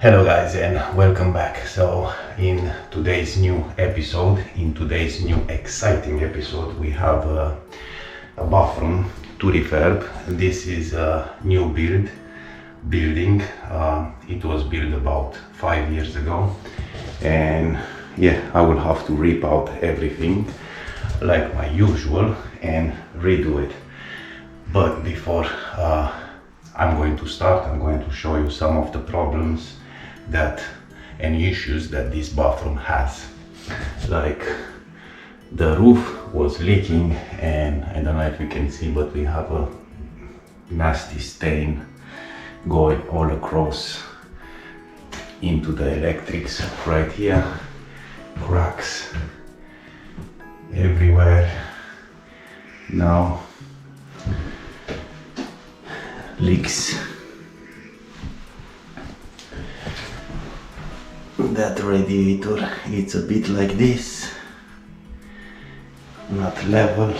Hello guys and welcome back. So in today's new episode, in today's new exciting episode, we have a bathroom to refurb. This is a new building. It was built about 5 years ago, and yeah, I will have to rip out everything like my usual and redo it. But before I'm going to start, I'm going to show you some of the problems and issues that this bathroom has. Like the roof was leaking, and I don't know if you can see, but we have a nasty stain going all across into the electrics right here. Cracks everywhere. Now leaks. That radiator, it's a bit like this, not level.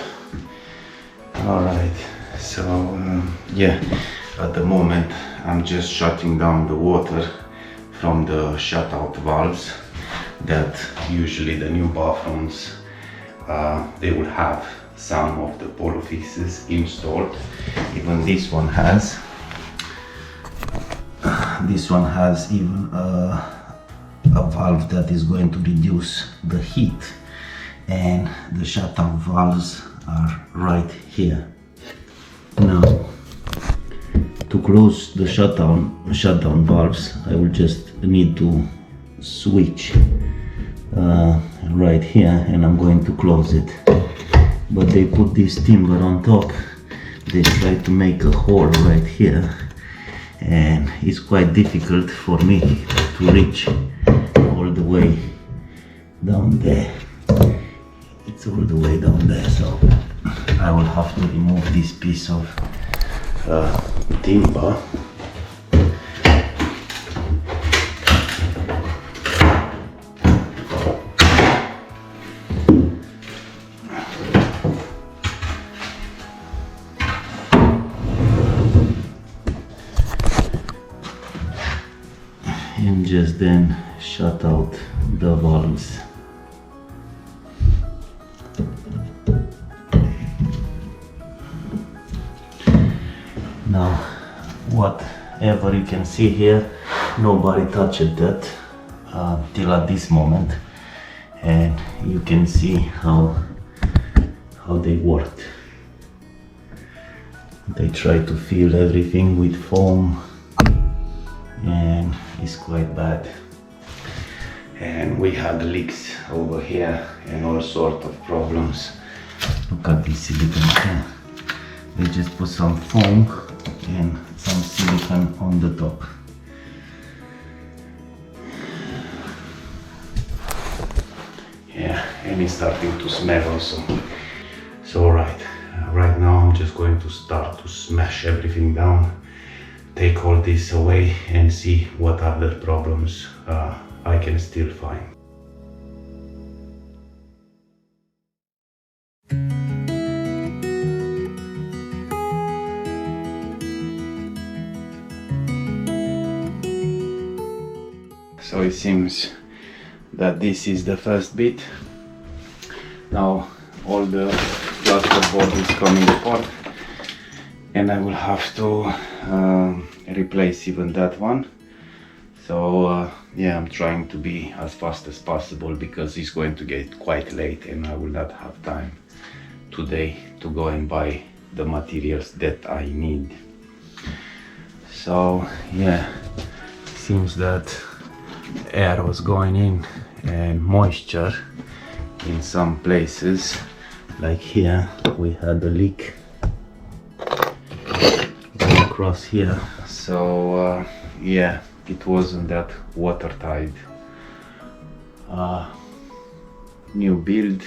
Alright, so yeah, at the moment I'm just shutting down the water from the shutout valves that usually the new bathrooms they will have some of the polo fixes installed. Even this one has even a valve that is going to reduce the heat, and the shutout valves are right here. Now, to close the shutdown valves, I will just need to switch right here, and I'm going to close it. But they put this timber on top. They try to make a hole right here, and it's quite difficult for me to reach all the way down there. It's all the way down there, so I will have to remove this piece of timber. And just then shut out the valves. Now, whatever you can see here, nobody touched that till at this moment, and you can see how they worked. They try to fill everything with foam, and it's quite bad. And we had leaks over here and all sorts of problems. Look at this silicone here. They just put some foam and some silicone on the top. Yeah, and it's starting to smell also. So right now I'm just going to start to smash everything down, take all this away, and see what other problems I can still find. So it seems that this is the first bit. Now all the plasterboard is coming apart, and I will have to replace even that one. So yeah, I'm trying to be as fast as possible because it's going to get quite late, and I will not have time today to go and buy the materials that I need. So yeah, seems that air was going in and moisture in some places. Like here we had a leak across here, so yeah, it wasn't that watertight. New build,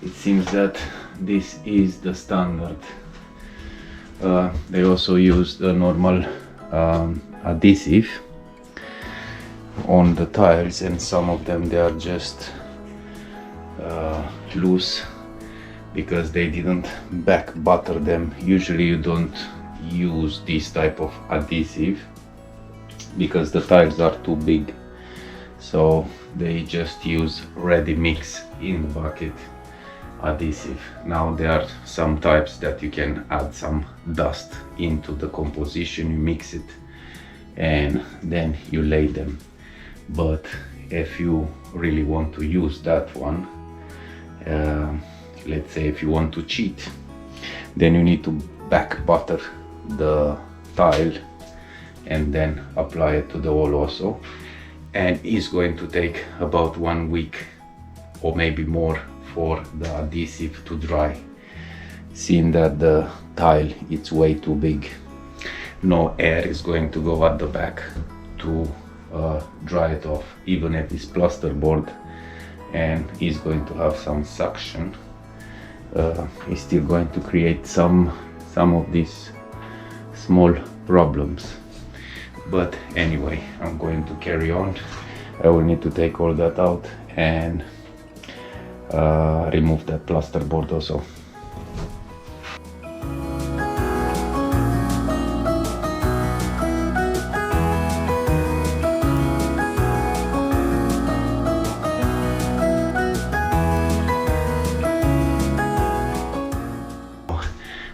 it seems that this is the standard. They also used the normal adhesive on the tiles, and some of them they are just loose because they didn't back butter them. Usually you don't use this type of adhesive because the tiles are too big, so they just use ready mix in the bucket adhesive. Now there are some types that you can add some dust into the composition, you mix it and then you lay them. But if you really want to use that one, let's say if you want to cheat, then you need to back butter the tile and then apply it to the wall also, and it's going to take about 1 week or maybe more for the adhesive to dry, seeing that the tile it's way too big. No air is going to go at the back to dry it off, even if it's plasterboard and it's going to have some suction. It's still going to create some of these small problems. But anyway, I'm going to carry on. I will need to take all that out and remove that plasterboard also.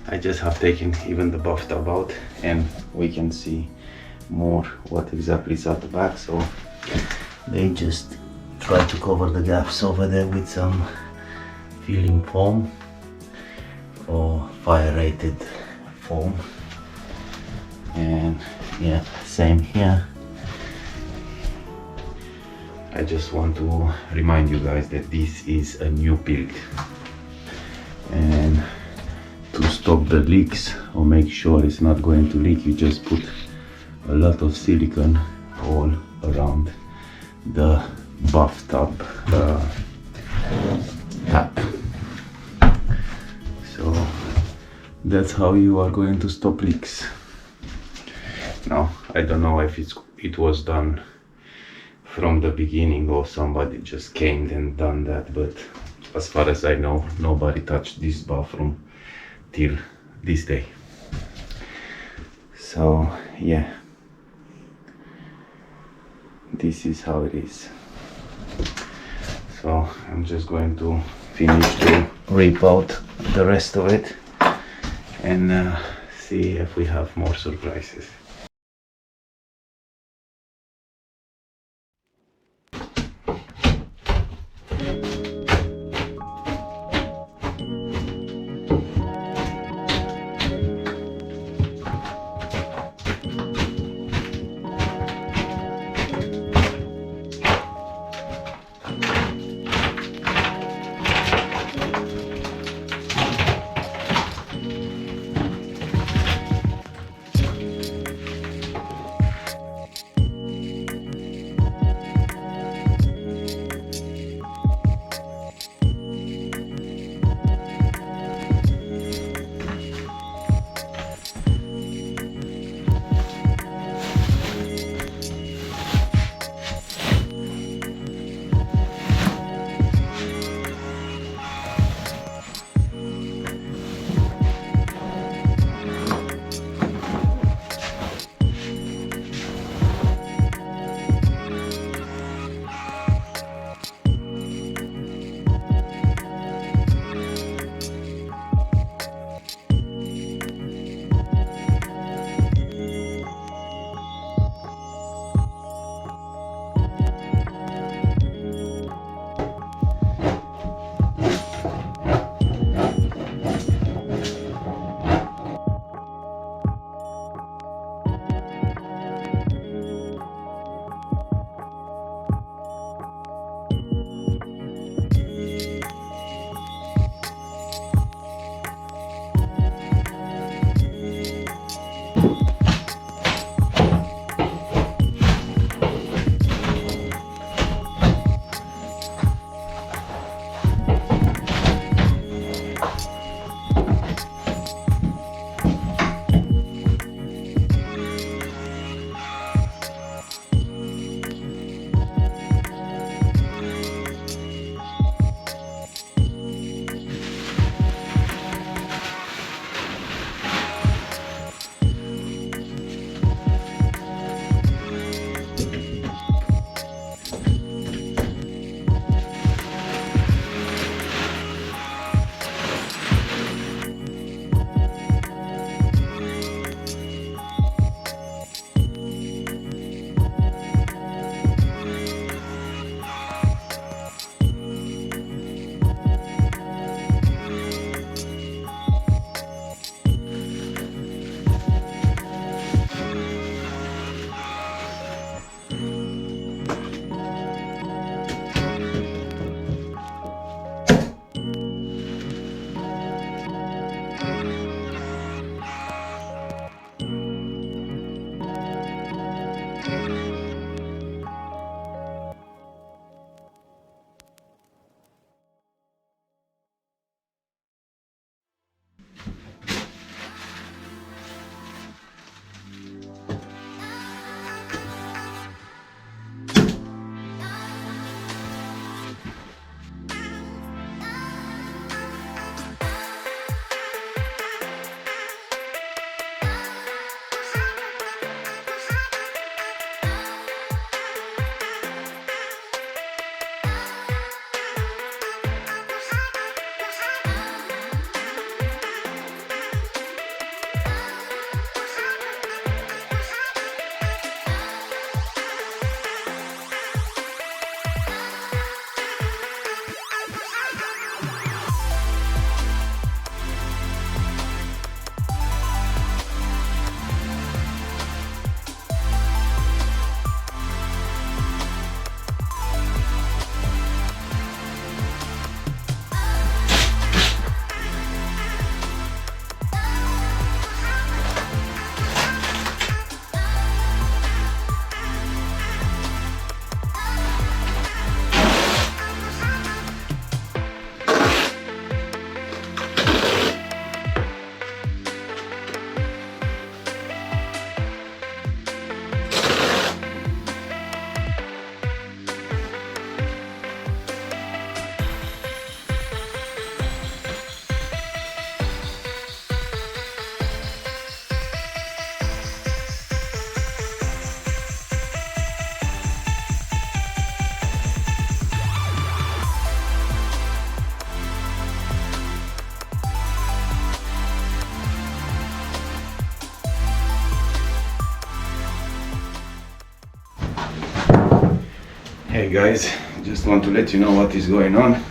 I just have taken even the bathtub out and we can see more what exactly is at the back. So they just try to cover the gaps over there with some filling foam or fire rated foam, and yeah, same here. I just want to remind you guys that this is a new build, and to stop the leaks or make sure it's not going to leak, you just put a lot of silicone all around the bathtub tap. So that's how you are going to stop leaks. Now I don't know if it was done from the beginning or somebody just came and done that, but as far as I know, nobody touched this bathroom till this day. So yeah, this is how it is. So I'm just going to finish to rip out the rest of it and see if we have more surprises. Hey guys, just want to let you know what is going on.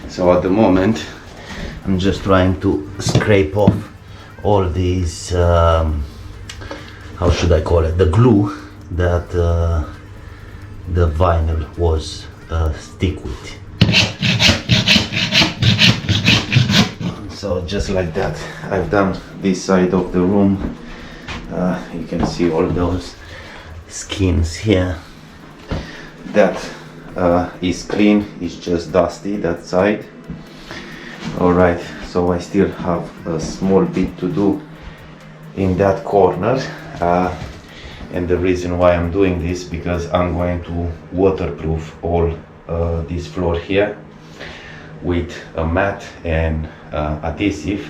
So at the moment I'm just trying to scrape off all these how should I call it, the glue that the vinyl was stick with. So just like that I've done this side of the room. You can see all those skins here. That is clean, it's just dusty that side. Alright, so I still have a small bit to do in that corner, and the reason why I'm doing this because I'm going to waterproof all this floor here with a mat and adhesive.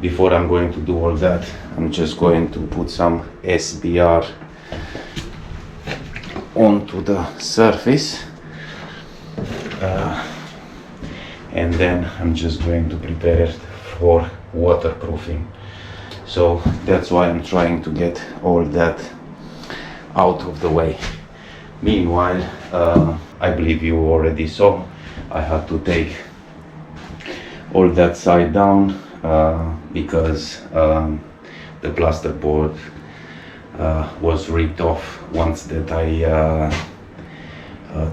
Before I'm going to do all that, I'm just going to put some Sbr onto the surface, and then I'm just going to prepare it for waterproofing. So that's why I'm trying to get all that out of the way. Meanwhile, I believe you already saw I had to take all that side down because the plasterboard was ripped off once that I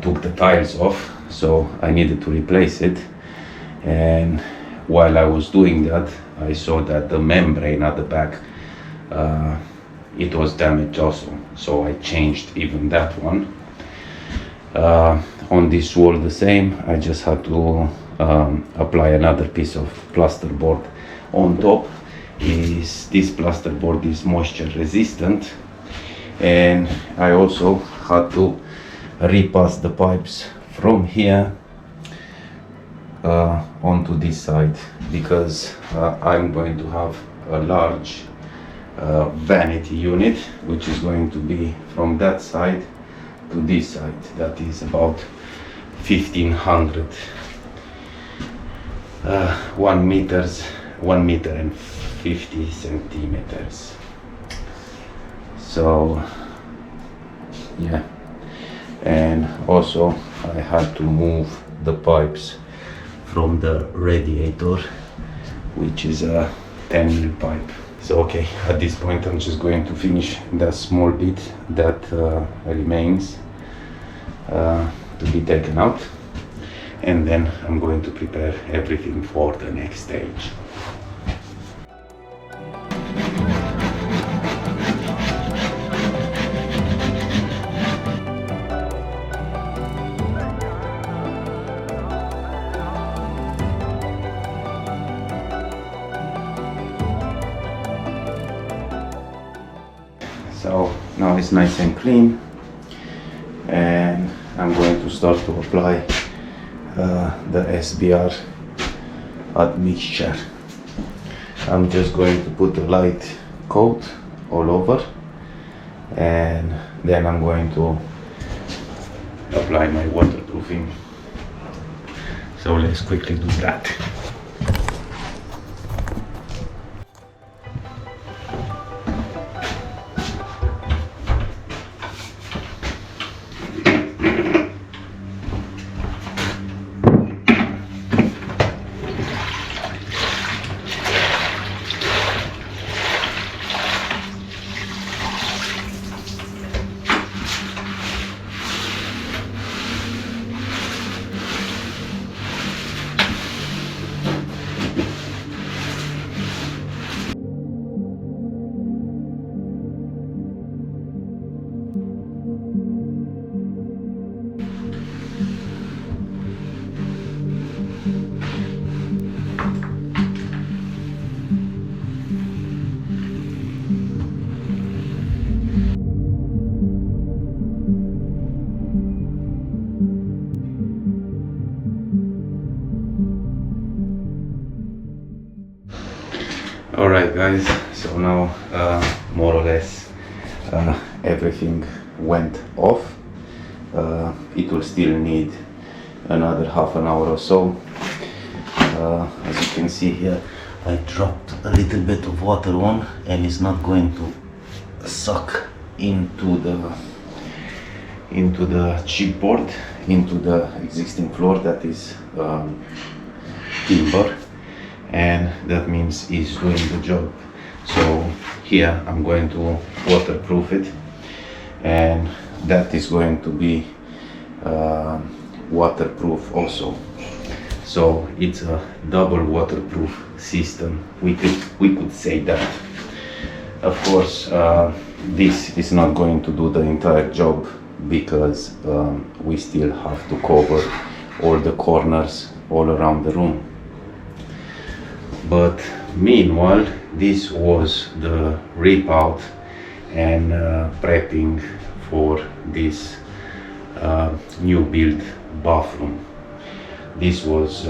took the tiles off, so I needed to replace it. And while I was doing that, I saw that the membrane at the back it was damaged also, so I changed even that one. On this wall the same, I just had to apply another piece of plasterboard on top. This plasterboard is moisture resistant, and I also had to repass the pipes from here onto this side because I'm going to have a large vanity unit which is going to be from that side to this side. That is about 1500 1 meter and 50 centimeters. So yeah, and also I had to move the pipes from the radiator, which is a 10 mil pipe. So okay, at this point I'm just going to finish that small bit that remains to be taken out, and then I'm going to prepare everything for the next stage. So now it's nice and clean, and I'm going to start to apply the Sbr Admixture. I'm just going to put a light coat all over, and then I'm going to apply my waterproofing. So let's quickly do that. Alright guys, so now more or less everything went off. It will still need another half an hour or so. As you can see here, I dropped a little bit of water on, and it's not going to suck into into the chipboard, into the existing floor that is timber, and that means it's doing the job. So here I'm going to waterproof it, and that is going to be waterproof also. So it's a double waterproof system, we could say that. Of course, this is not going to do the entire job, because we still have to cover all the corners all around the room. But meanwhile, this was the rip out and prepping for this new build bathroom. This was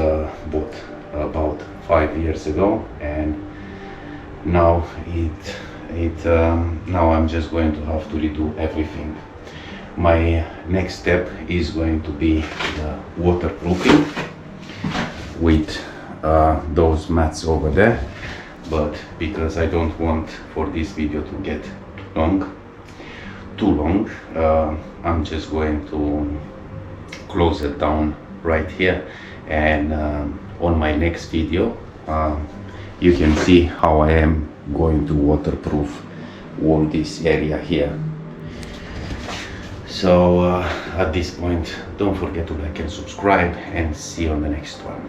bought about 5 years ago, and now now I'm just going to have to redo everything. My next step is going to be the waterproofing with those mats over there, but because I don't want for this video to get too long, I'm just going to close it down right here, and on my next video you can see how I am going to waterproof all this area here. So at this point, don't forget to like and subscribe, and see you on the next one.